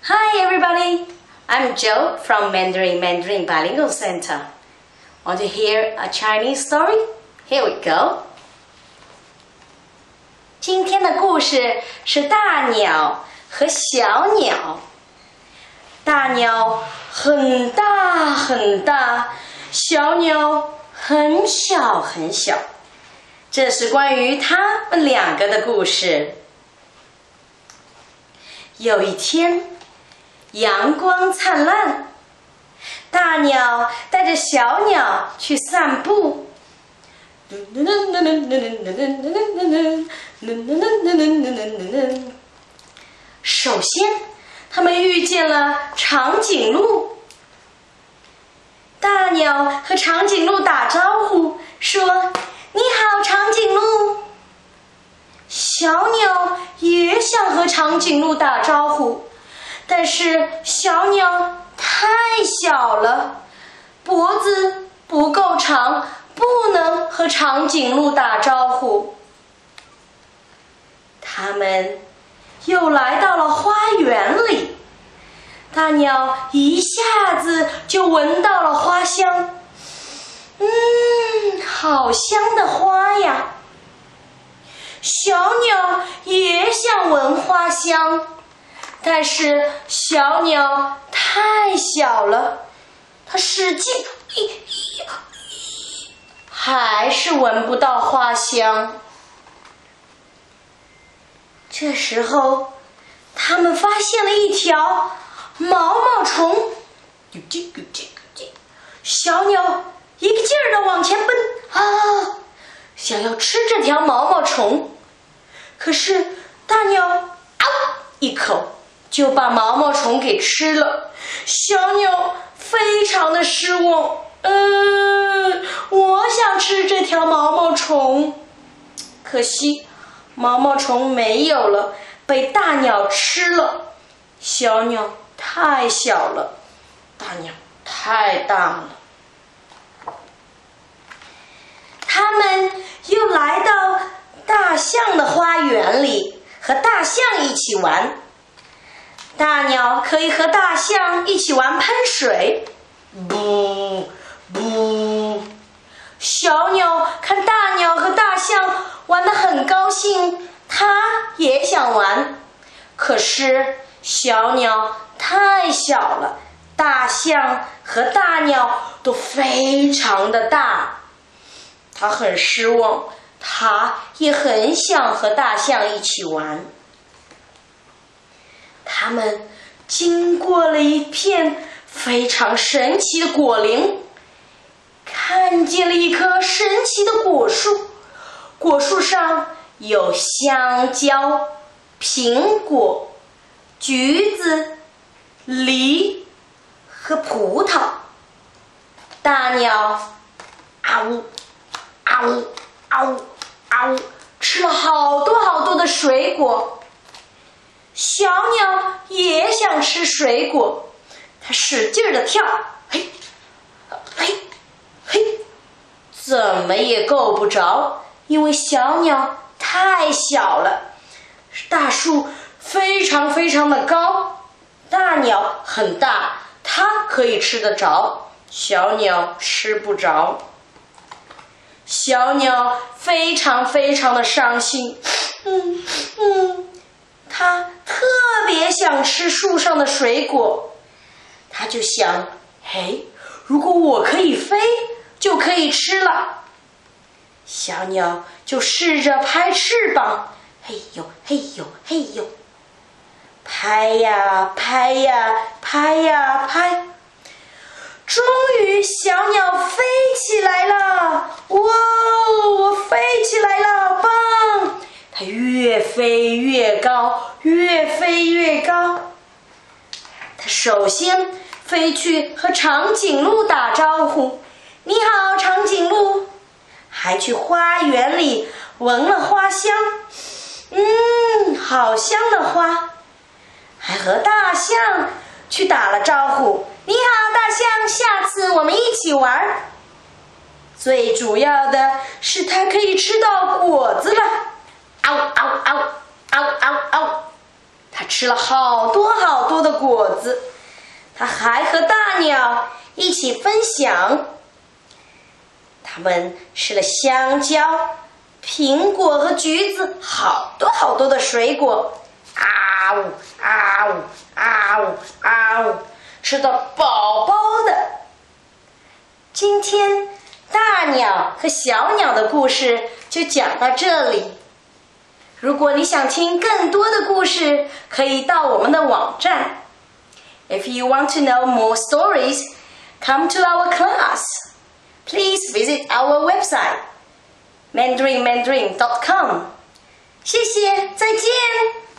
Hi everybody, I'm Joe from Mandarin Bilingual Center. Want to hear a Chinese story? Here we go. 今天的故事是大鸟和小鸟。大鸟很大很大，小鸟很小很小。这是关于它们两个的故事。有一天，阳光灿烂，大鸟带着小鸟去散步。首先，他们遇见了长颈鹿。大鸟和长颈鹿打招呼，说：“你好，长颈鹿。”小鸟也想和长颈鹿打招呼，但是小鸟太小了，脖子不够长，不能和长颈鹿打招呼。他们又来到了花园里，大鸟一下子就闻到了花香。好香的花呀！小鸟也想闻花香，但是小鸟太小了，它使劲还是闻不到花香。这时候，他们发现了一条毛毛虫，小鸟一个劲儿地往前奔想要吃这条毛毛虫，可是大鸟一口就把毛毛虫给吃了。小鸟非常的失望，我想吃这条毛毛虫，可惜毛毛虫没有了，被大鸟吃了。小鸟太小了，大鸟太大了。他们又来到大象的花园里，和大象一起玩。大鸟可以和大象一起玩喷水，不，小鸟看大鸟和大象玩得很高兴，它也想玩，可是小鸟太小了，大象和大鸟都非常的大。他很失望，他也很想和大象一起玩。他们经过了一片非常神奇的果林，看见了一棵神奇的果树，果树上有香蕉、苹果、橘子、梨和葡萄。大鸟吃了好多的水果。小鸟也想吃水果，它使劲地跳，怎么也够不着，因为小鸟太小了。大树非常的高，大鸟很大，它可以吃得着，小鸟吃不着。小鸟非常的伤心，它特别想吃树上的水果。它就想，如果我可以飞，就可以吃了。小鸟就试着拍翅膀，嘿呦，拍呀拍，终于小鸟飞起来了！我飞起来了，棒！它越飞越高，它首先飞去和长颈鹿打招呼，你好，长颈鹿。还去花园里闻了花香，好香的花。还和大象去打了招呼，你好，大象，下次我们一起玩。最主要的是它可以吃到果子了，它吃吃了好多好多的果子，它还和大鸟一起分享。它们吃了香蕉、苹果和橘子，好多好多的水果，啊呜啊呜啊呜啊呜，吃得饱饱的。今天大鸟和小鸟的故事就讲到这里。如果你想听更多的故事，可以到我们的网站。If you want to know more stories, come to our class. Please visit our website, mandarinmandarin.com. 谢谢，再见。